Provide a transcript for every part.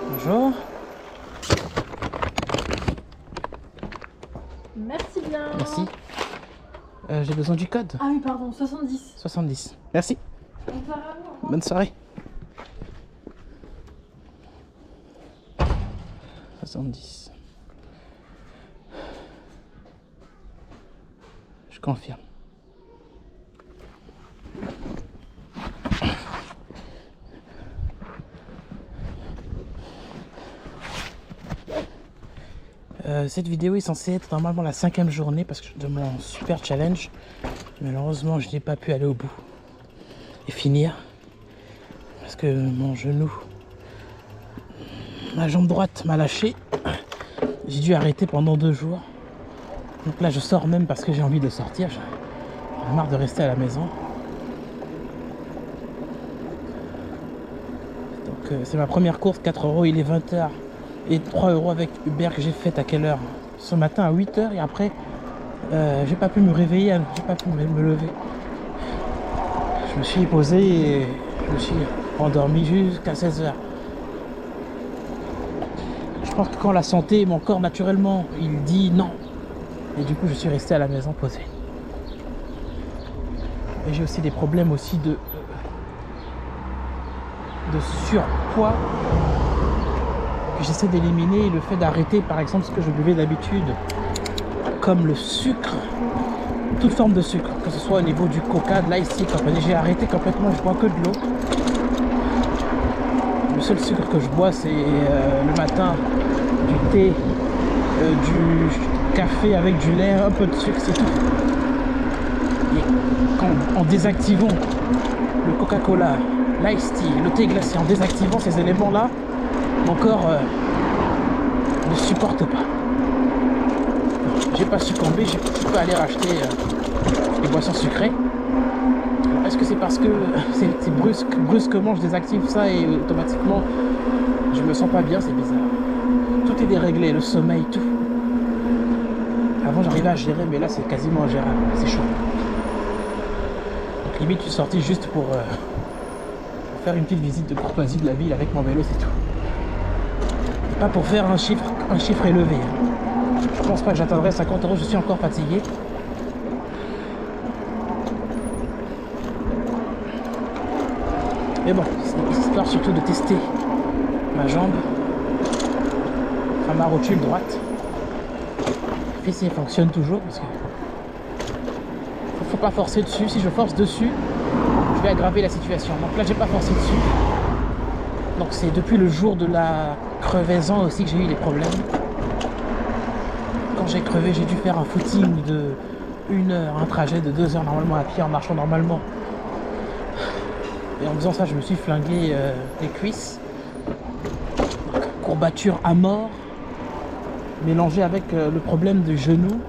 Bonjour. Merci bien. Merci. J'ai besoin du code. Ah oui, pardon, 70. 70. Merci. Bonne soirée à vous. Bonne soirée. 70. Je confirme. Cette vidéo est censée être normalement la 5e journée parce que de mon super challenge. Malheureusement, je n'ai pas pu aller au bout et finir parce que mon genou, ma jambe droite m'a lâché. J'ai dû arrêter pendant 2 jours. Donc là, je sors même parce que j'ai envie de sortir. J'en ai marre de rester à la maison. Donc c'est ma première course, 4 €, il est 20 h. Et 3 € avec Uber que j'ai fait à quelle heure? Ce matin à 8 h et après j'ai pas pu me réveiller, j'ai pas pu me lever. Je me suis posé et je me suis endormi jusqu'à 16 h. Je pense que quand la santé, mon corps naturellement, il dit non. Et du coup je suis resté à la maison posé. Et j'ai aussi des problèmes aussi de surpoids que j'essaie d'éliminer, le fait d'arrêter par exemple ce que je buvais d'habitude comme le sucre, toute forme de sucre, que ce soit au niveau du coca, de l'ice tea, j'ai arrêté complètement, je bois que de l'eau. Le seul sucre que je bois c'est le matin du thé, du café avec du lait, un peu de sucre, c'est tout. Et en désactivant le Coca-Cola, l'ice tea, le thé glacé, en désactivant ces éléments là, mon corps ne supporte pas. J'ai pas succombé, je peux aller racheter des boissons sucrées. Est-ce que c'est parce que c'est brusquement je désactive ça et automatiquement je me sens pas bien? C'est bizarre. Tout est déréglé, le sommeil, tout. Avant j'arrivais à gérer, mais là c'est quasiment ingérable, c'est chaud. Donc limite je suis sorti juste pour faire une petite visite de courtoisie de la ville avec mon vélo, c'est tout. Pas pour faire un chiffre élevé. Je pense pas que j'atteindrai 50 €, je suis encore fatigué. Mais bon, c'est histoire surtout de tester ma jambe, enfin ma rotule droite. Et si elle fonctionne toujours, parce que faut pas forcer dessus. Si je force dessus, je vais aggraver la situation. Donc là, j'ai pas forcé dessus. Donc c'est depuis le jour de la crevaison aussi que j'ai eu des problèmes. Quand j'ai crevé, j'ai dû faire un footing de 1 heure, un trajet de 2 heures normalement à pied en marchant normalement. Et en faisant ça, je me suis flingué les cuisses. Donc, courbature à mort, mélangé avec le problème du genou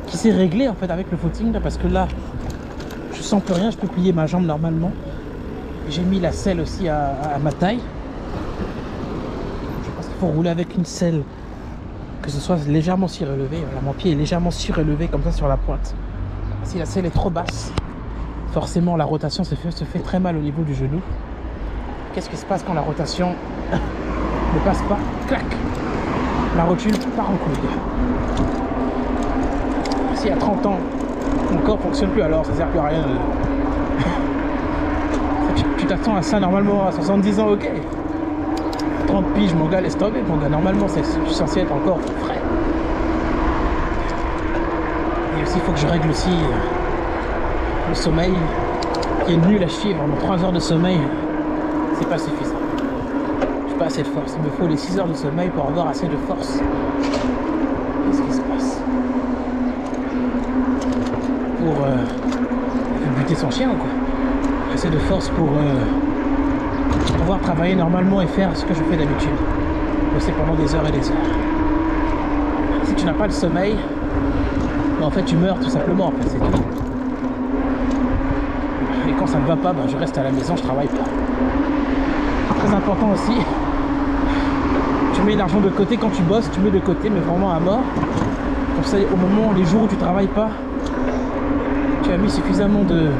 qui s'est réglé en fait avec le footing là, parce que là, je sens plus rien, je peux plier ma jambe normalement. J'ai mis la selle aussi à ma taille. Faut rouler avec une selle que ce soit légèrement surélevée. Voilà, mon pied est légèrement surélevé comme ça sur la pointe. Si la selle est trop basse, forcément la rotation se fait très mal au niveau du genou. Qu'est-ce qui se passe quand la rotation ne passe pas? Clac, la rotule part en couille. Si à 30 ans mon corps fonctionne plus, alors ça sert plus à rien. Tu t'attends à ça normalement à 70 ans, ok. 30 piges, mon gars, laisse tomber, mon gars. Normalement, c'est censé être encore frais. S'il faut que je règle aussi le sommeil, qui est nul à chier, vraiment 3 heures de sommeil, c'est pas suffisant. J'ai pas assez de force, il me faut les 6 heures de sommeil pour avoir assez de force. Qu'est-ce qui se passe? Pour buter son chien ou quoi? Assez de force pour pouvoir travailler normalement et faire ce que je fais d'habitude. Bosser pendant des heures et des heures. Si tu n'as pas le sommeil, ben en fait tu meurs tout simplement, en fait, c'est tout. Et quand ça ne va pas, ben je reste à la maison, je travaille pas. Très important aussi, tu mets l'argent de côté quand tu bosses, tu mets de côté, mais vraiment à mort. Comme ça, au moment, les jours où tu travailles pas, tu as mis suffisamment de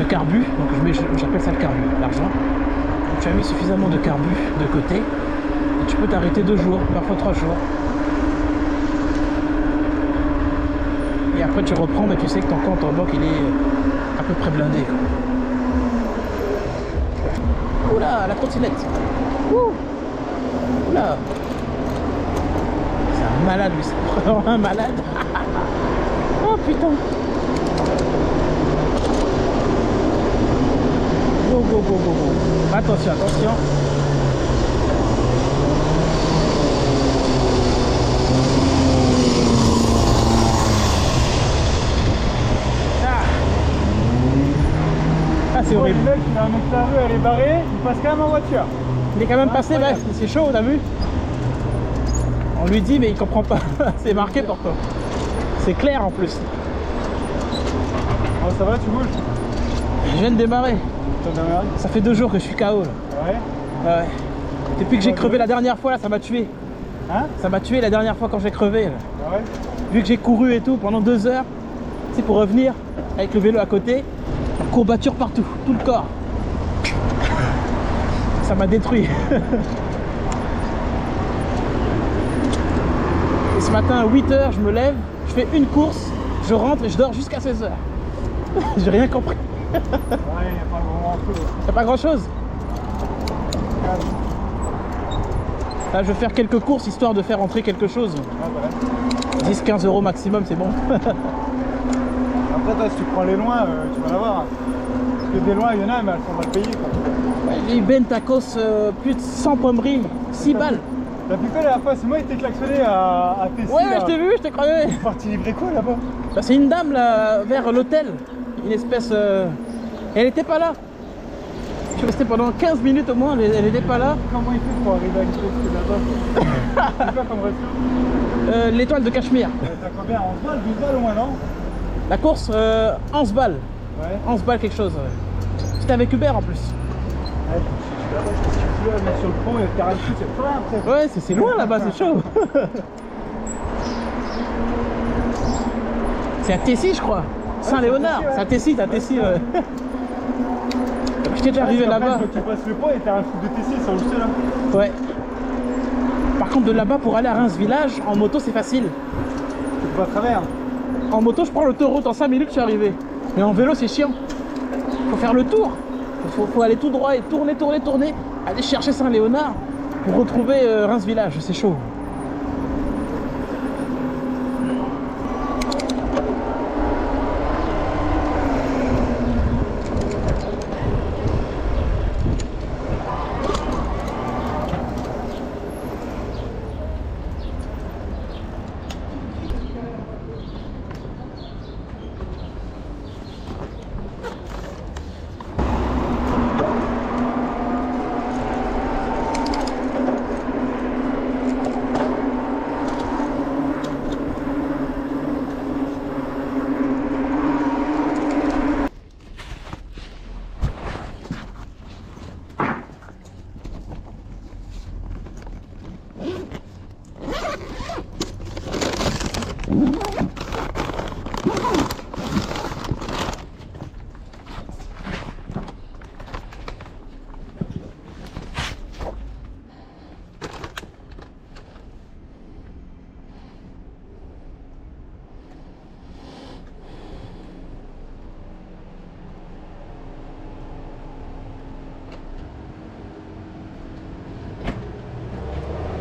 carbu, donc j'appelle ça le carbu, l'argent. Donc tu as mis suffisamment de carbu de côté, et tu peux t'arrêter 2 jours, parfois 3 jours. Et après tu reprends, mais tu sais que ton compte en banque il est à peu près blindé, quoi. Oula, la trottinette. Oula. C'est un malade lui, c'est vraiment un malade. Oh putain. Go go go go go. Attention, attention. Ah, c'est horrible. Le mec il a un mec la rue, elle est barrée, il passe quand même en voiture. Il est quand même passé, bah, c'est chaud, t'as vu? On lui dit mais il comprend pas. C'est marqué pourtant. C'est clair en plus. Oh, ça va, tu bouges? Je viens de démarrer. Ça fait 2 jours que je suis KO là. Ouais. Ouais. Depuis que j'ai crevé la dernière fois là, ça m'a tué. Hein? Ça m'a tué la dernière fois quand j'ai crevé là. Ouais. Vu que j'ai couru et tout pendant 2 heures, c'est pour revenir avec le vélo à côté, courbature partout, tout le corps. Ça m'a détruit. Et ce matin à 8 h, je me lève, je fais une course, je rentre et je dors jusqu'à 16 h. J'ai rien compris. Ouais, il n'y a pas grand chose. C'est pas grand chose. Là, je vais faire quelques courses histoire de faire rentrer quelque chose. Ah, ouais. 10-15 € maximum, c'est bon. Après, toi, si tu prends les loin, tu vas l'avoir. Parce que des loin, il y en a, mais elles sont mal payées, quoi. J'ai eu Ben Tacos, plus de 100 pommeries, 6 balles. T'as vu quoi la dernière fois? C'est moi qui t'ai klaxonné à Tessie. Ouais, je t'ai vu, je t'ai crevé. T'es parti livrer quoi là-bas? Bah, c'est une dame là, vers l'hôtel. Une espèce. Elle était pas là. Je suis resté pendant 15 minutes au moins, elle était pas là. Comment il fait pour arriver à une Tessie là-bas? C'est quoi comme resto? L'étoile de Cachemire. T'as combien? 11 balles, 12 balles au moins, non? La course, 11 balles. Ouais. 11 balles quelque chose. Ouais. C'était avec Uber en plus. Ouais, je suis là, sur le pont, il y a le terrain de foot, c'est plein après. Ouais, c'est loin là-bas, c'est chaud. C'est à Tessie, je crois. Saint-Léonard. C'est à Tessie, t'as Tessie, ouais. J'étais déjà arrivé là-bas. Quand tu passes le pont, il y a le terrain de foot de Tessie, ils sont juste là. Ouais. Par contre, de là-bas pour aller à Reims Village, en moto, c'est facile. Tu vas à travers. En moto, je prends l'autoroute, en 5 minutes, je suis arrivé. Mais en vélo, c'est chiant. Faut faire le tour. Faut aller tout droit et tourner, tourner, tourner. Aller chercher Saint-Léonard pour retrouver Reims Village. C'est chaud.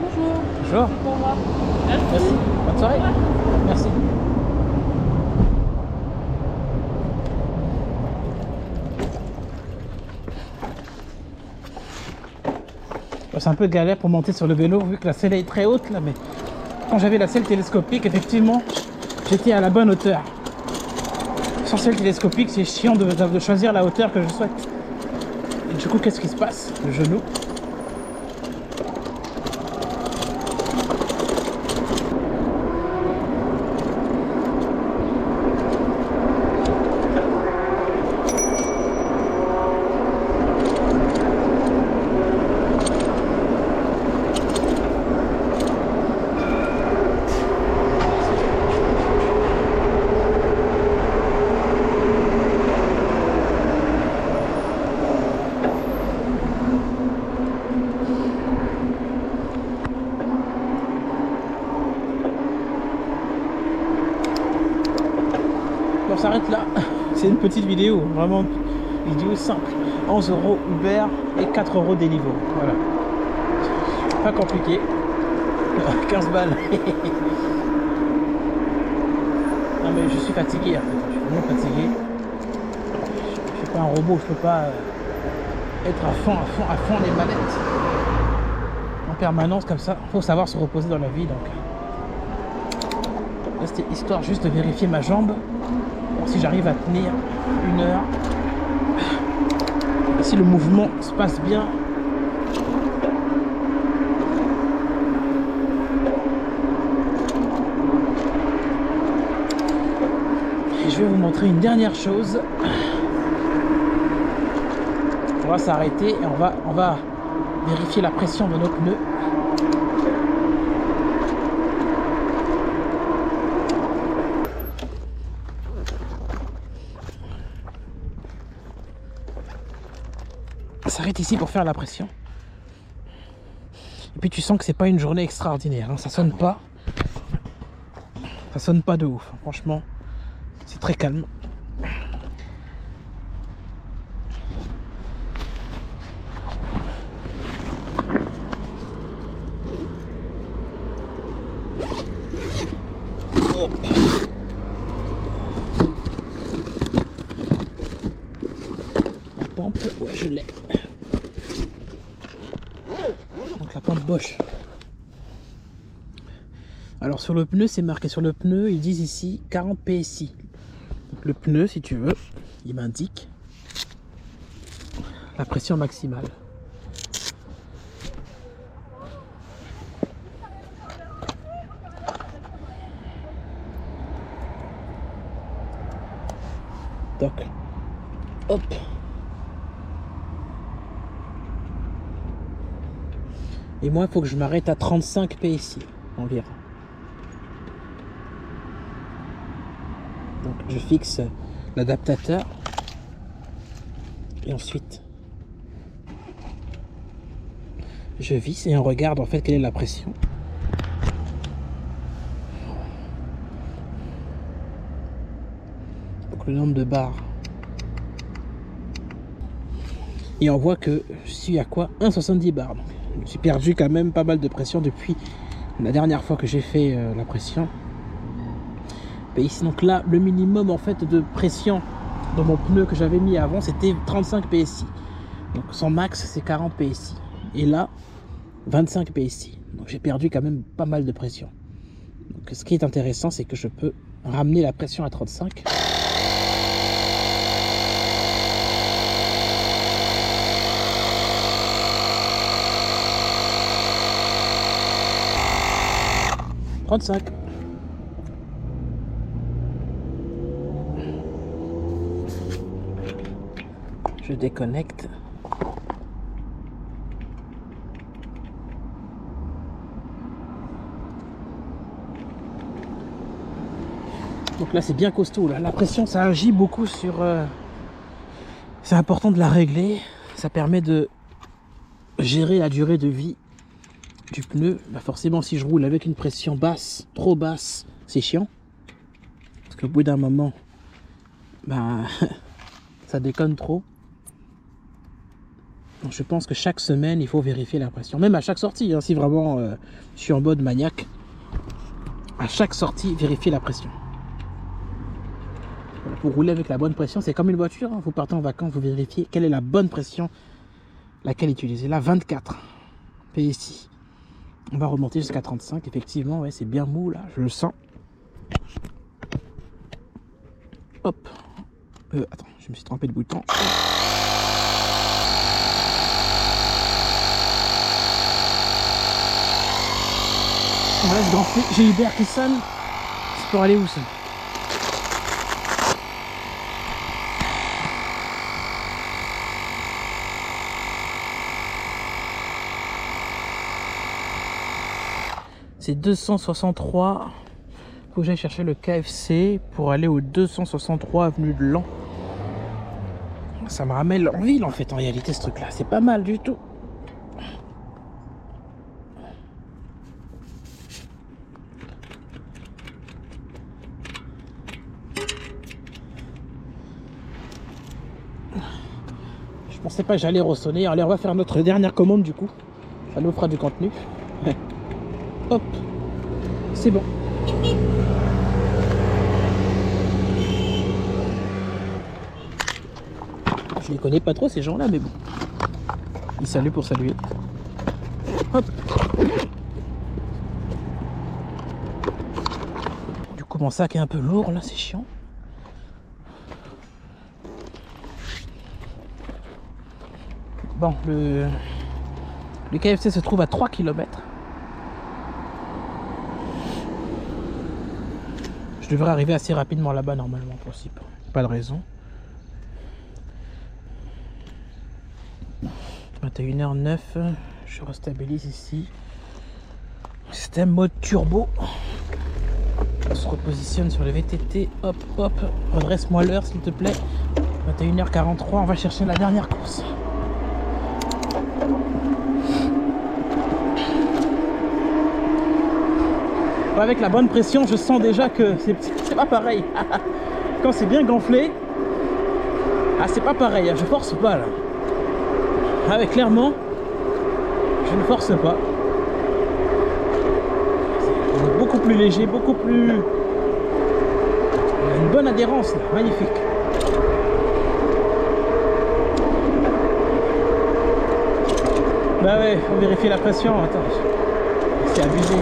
Bonjour. Bonjour. Pour moi. Merci. Bonne soirée. Merci. c'est un peu galère pour monter sur le vélo vu que la selle est très haute là, mais quand j'avais la selle télescopique, effectivement, j'étais à la bonne hauteur. Sans selle télescopique, c'est chiant de choisir la hauteur que je souhaite. Et du coup, qu'est-ce qui se passe? Le genou. On s'arrête là, c'est une petite vidéo, vraiment vidéo simple. 11 € Uber et 4 € Deliveroo, voilà. Pas compliqué. 15 balles. Non mais je suis fatigué en fait, je suis vraiment fatigué. Je suis pas un robot, je peux pas être à fond les manettes. En permanence comme ça, faut savoir se reposer dans la vie donc. Là c'était histoire juste de vérifier ma jambe. Si j'arrive à tenir 1 heure, et si le mouvement se passe bien, et je vais vous montrer une dernière chose. On va s'arrêter et on va vérifier la pression de nos pneus. On s'arrête ici pour faire la pression. Et puis tu sens que c'est pas une journée extraordinaire, hein. Ça sonne pas de ouf, franchement c'est très calme. La pompe, ouais je l'ai. Donc la pompe Bosch. Alors sur le pneu, c'est marqué sur le pneu, ils disent ici 40 PSI. Donc le pneu, si tu veux, il m'indique la pression maximale. Donc, hop. Et moi, il faut que je m'arrête à 35 PSI environ. Donc, je fixe l'adaptateur. Et ensuite, je visse et on regarde en fait quelle est la pression. Donc, le nombre de barres. Et on voit que je suis à quoi 1,70 bars. Donc, j'ai perdu quand même pas mal de pression depuis la dernière fois que j'ai fait la pression. Et ici, donc là, le minimum en fait de pression dans mon pneu que j'avais mis avant, c'était 35 PSI. Donc son max, c'est 40 PSI. Et là, 25 PSI. Donc j'ai perdu quand même pas mal de pression. Donc ce qui est intéressant, c'est que je peux ramener la pression à 35. Je déconnecte. Donc là c'est bien costaud là. La pression ça agit beaucoup sur... C'est important de la régler. Ça permet de gérer la durée de vie du pneu. Bah forcément si je roule avec une pression basse, trop basse, c'est chiant. Parce qu'au bout d'un moment, bah, ça déconne trop. Donc je pense que chaque semaine, il faut vérifier la pression. Même à chaque sortie, hein, si vraiment je suis en mode maniaque. À chaque sortie, vérifier la pression. Voilà, pour rouler avec la bonne pression, c'est comme une voiture. Hein, vous partez en vacances, vous vérifiez quelle est la bonne pression, laquelle utiliser. Là, 24. PSI. On va remonter jusqu'à 35. Effectivement, ouais, c'est bien mou là, je le sens. Hop. Attends, je me suis trompé de bouton. On laisse gonfler. J'ai Hubert qui sonne. C'est pour aller où ça? C'est 263. Faut que j'aille chercher le KFC pour aller au 263 avenue de Lan. Ça me ramène en ville en fait en réalité ce truc là. C'est pas mal du tout. Je pensais pas que j'allais ressonner. Allez, on va faire notre dernière commande du coup. Ça nous fera du contenu. Hop, c'est bon. Je les connais pas trop ces gens-là, mais bon. Ils saluent pour saluer. Hop. Du coup, mon sac est un peu lourd là, c'est chiant. Bon, le KFC se trouve à 3 km. Je devrais arriver assez rapidement là-bas normalement, en principe. Pas de raison. 21h09, je restabilise ici. Système mode turbo. On se repositionne sur le VTT. Hop, hop. Redresse-moi l'heure s'il te plaît. 21h43, on va chercher la dernière course. Avec la bonne pression, je sens déjà que c'est pas pareil. Quand c'est bien gonflé, ah c'est pas pareil, je force pas là. Ah, clairement, je ne force pas. C'est beaucoup plus léger, beaucoup plus... Une bonne adhérence, là. Magnifique. Bah ouais, faut vérifier la pression. Attends, c'est abusé.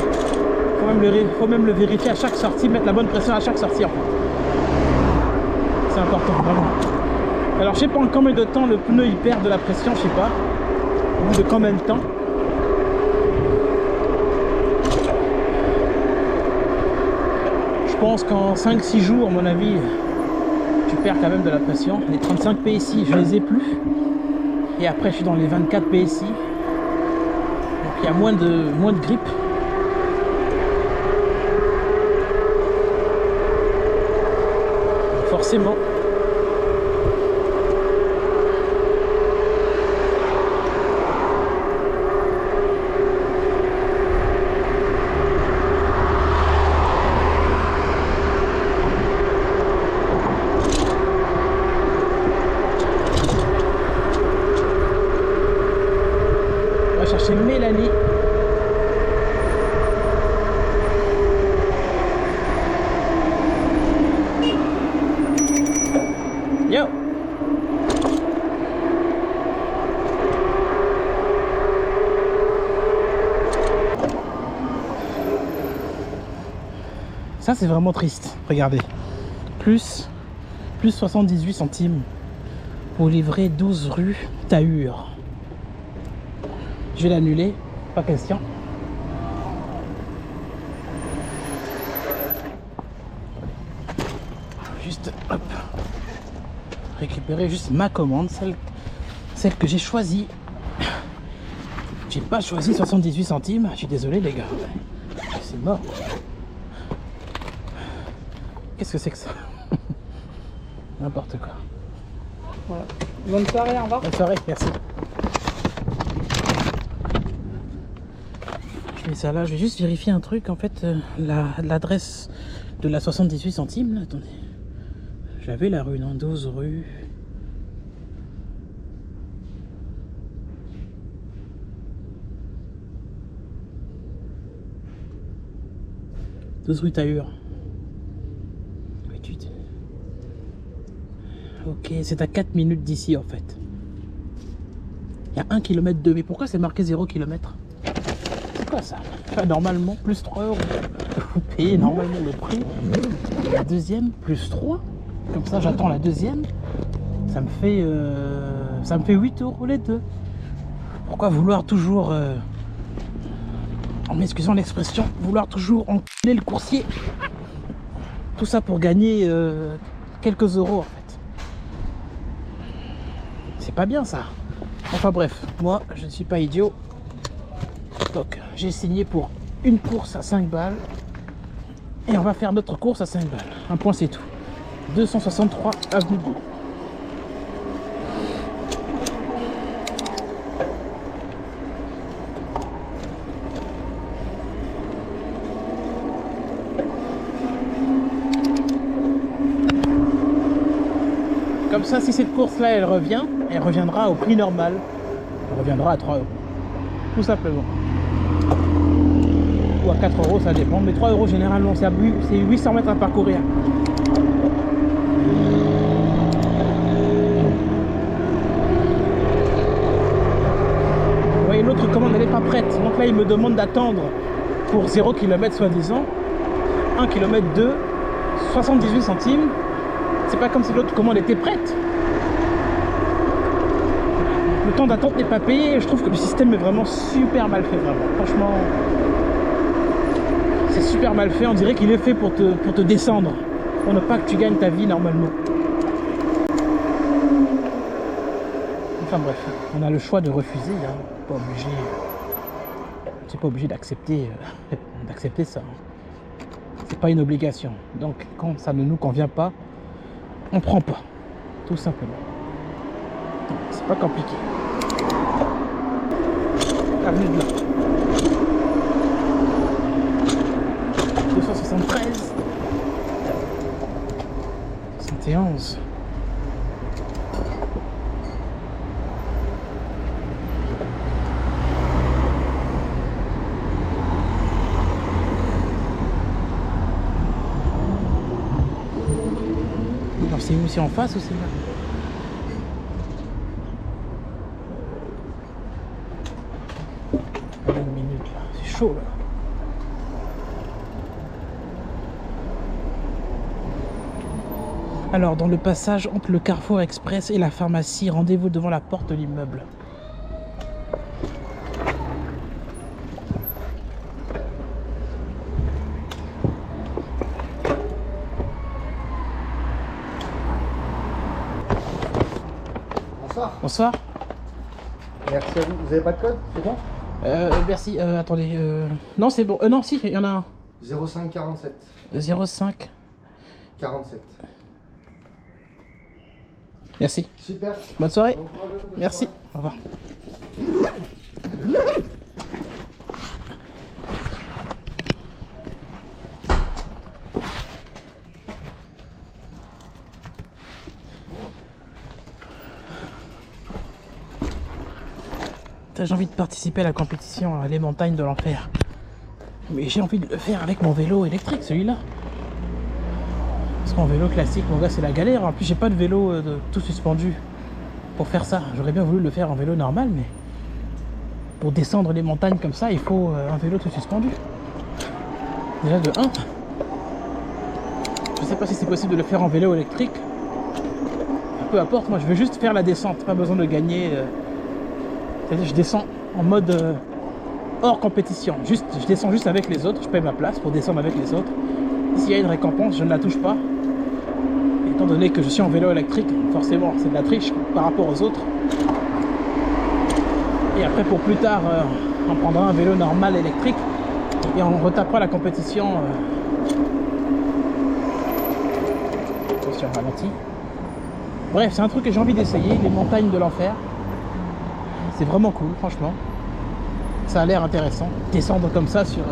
Faut même le vérifier à chaque sortie, mettre la bonne pression à chaque sortie en fait. C'est important, vraiment. Alors je sais pas en combien de temps le pneu il perd de la pression, je sais pas. Au bout de combien de temps. Je pense qu'en 5-6 jours, à mon avis, tu perds quand même de la pression. Les 35 PSI, je les ai plus. Et après je suis dans les 24 PSI. Donc il y a moins de grip. Forcément. On va chercher Mélanie. Yo. Ça c'est vraiment triste, regardez. Plus 78 centimes pour livrer 12 rue Tahur. Je vais l'annuler, pas question. Juste hop. Récupérer juste ma commande, celle que j'ai choisie. J'ai pas choisi 78 centimes, je suis désolé les gars. C'est mort. Qu'est-ce que c'est que ça? N'importe quoi. Voilà. Bonne soirée, au revoir. Bonne soirée, merci. Je mets ça là, je vais juste vérifier un truc en fait, l'adresse de la 78 centimes là, attendez. J'avais la rue, non, 12 rue. Rue Tahur. Ok, c'est à 4 minutes d'ici en fait. Il y a 1 km de... Mais pourquoi c'est marqué 0 km? quoi ça? Enfin, normalement, plus 3 euros. Vous payez normalement le prix. La deuxième, plus 3. Comme ça, j'attends la deuxième. Ça me fait 8 euros les deux. Pourquoi vouloir toujours, en m'excusant l'expression, vouloir toujours enculer le coursier? Tout ça pour gagner quelques euros en fait. C'est pas bien ça. Enfin bref, moi je ne suis pas idiot. Donc j'ai signé pour une course à 5 balles. Et on va faire notre course à 5 balles. Un point c'est tout. 263 avenue de Gaulle. Comme ça, si cette course-là, elle revient, elle reviendra au prix normal. Elle reviendra à 3 euros. Tout simplement. Ou à 4 euros, ça dépend. Mais 3 euros, généralement, c'est 800 mètres à parcourir. Vous voyez, l'autre commande, elle n'est pas prête. Donc là, il me demande d'attendre pour 0 km, soi-disant. 1 km 2, 78 centimes. C'est pas comme si l'autre commande était prête. Le temps d'attente n'est pas payé. Je trouve que le système est vraiment super mal fait, vraiment. Franchement, c'est super mal fait. On dirait qu'il est fait pour te descendre, pour ne pas que tu gagnes ta vie normalement. Enfin bref, on a le choix de refuser. Hein. Pas obligé. C'est pas obligé d'accepter ça. C'est pas une obligation. Donc quand ça ne nous convient pas, on prend pas, tout simplement. C'est pas compliqué. Avenue de là. 273. 71. C'est où? C'est en face ou c'est là? Une minute là, c'est chaud là. Alors dans le passage entre le Carrefour Express et la pharmacie, rendez-vous devant la porte de l'immeuble. Bonsoir. Merci à vous. Vous avez pas de code? C'est bon? Merci. Attendez. Non, c'est bon. Non, si, il y en a un. 05 47. 05 47. Merci. Super. Bonne soirée. Bon courage, bonne Merci. soirée. Au revoir. J'ai envie de participer à la compétition Les Montagnes de l'Enfer. Mais j'ai envie de le faire avec mon vélo électrique, celui-là. Parce qu'en vélo classique, mon gars, c'est la galère. En plus, j'ai pas de vélo tout suspendu pour faire ça. J'aurais bien voulu le faire en vélo normal, mais pour descendre les montagnes comme ça, il faut un vélo tout suspendu. Déjà de 1. Je sais pas si c'est possible de le faire en vélo électrique. Peu importe, moi je veux juste faire la descente, pas besoin de gagner. C'est-à-dire je descends en mode hors compétition. Juste, je descends juste avec les autres, je paye ma place pour descendre avec les autres. S'il y a une récompense, je ne la touche pas. Et étant donné que je suis en vélo électrique, forcément c'est de la triche par rapport aux autres. Et après pour plus tard, on prendra un vélo normal électrique et on retapera la compétition. Attention, ralenti. Bref, c'est un truc que j'ai envie d'essayer, les montagnes de l'enfer. C'est vraiment cool, franchement. Ça a l'air intéressant. Descendre comme ça sur...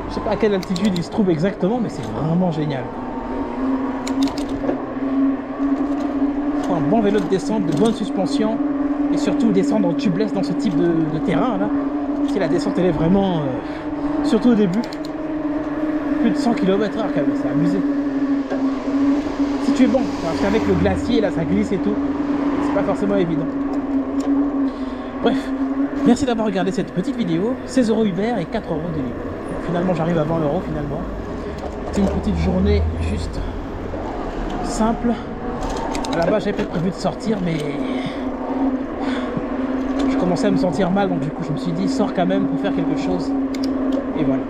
je sais pas à quelle altitude il se trouve exactement, mais c'est vraiment génial. Faut un bon vélo de descente, de bonne suspension, et surtout descendre en tubeless dans ce type de terrain là. Si la descente elle est vraiment... surtout au début. Plus de 100 km/h quand même, c'est amusé. Si tu es bon, parce qu'avec le glacier là ça glisse et tout, c'est pas forcément évident. Bref, Merci d'avoir regardé cette petite vidéo. 16 € Uber et 4 € de livre. Finalement, j'arrive à 20 € finalement. C'est une petite journée juste simple. Là-bas, j'avais peut-être prévu de sortir, mais je commençais à me sentir mal, donc du coup, je me suis dit, sors quand même pour faire quelque chose. Et voilà.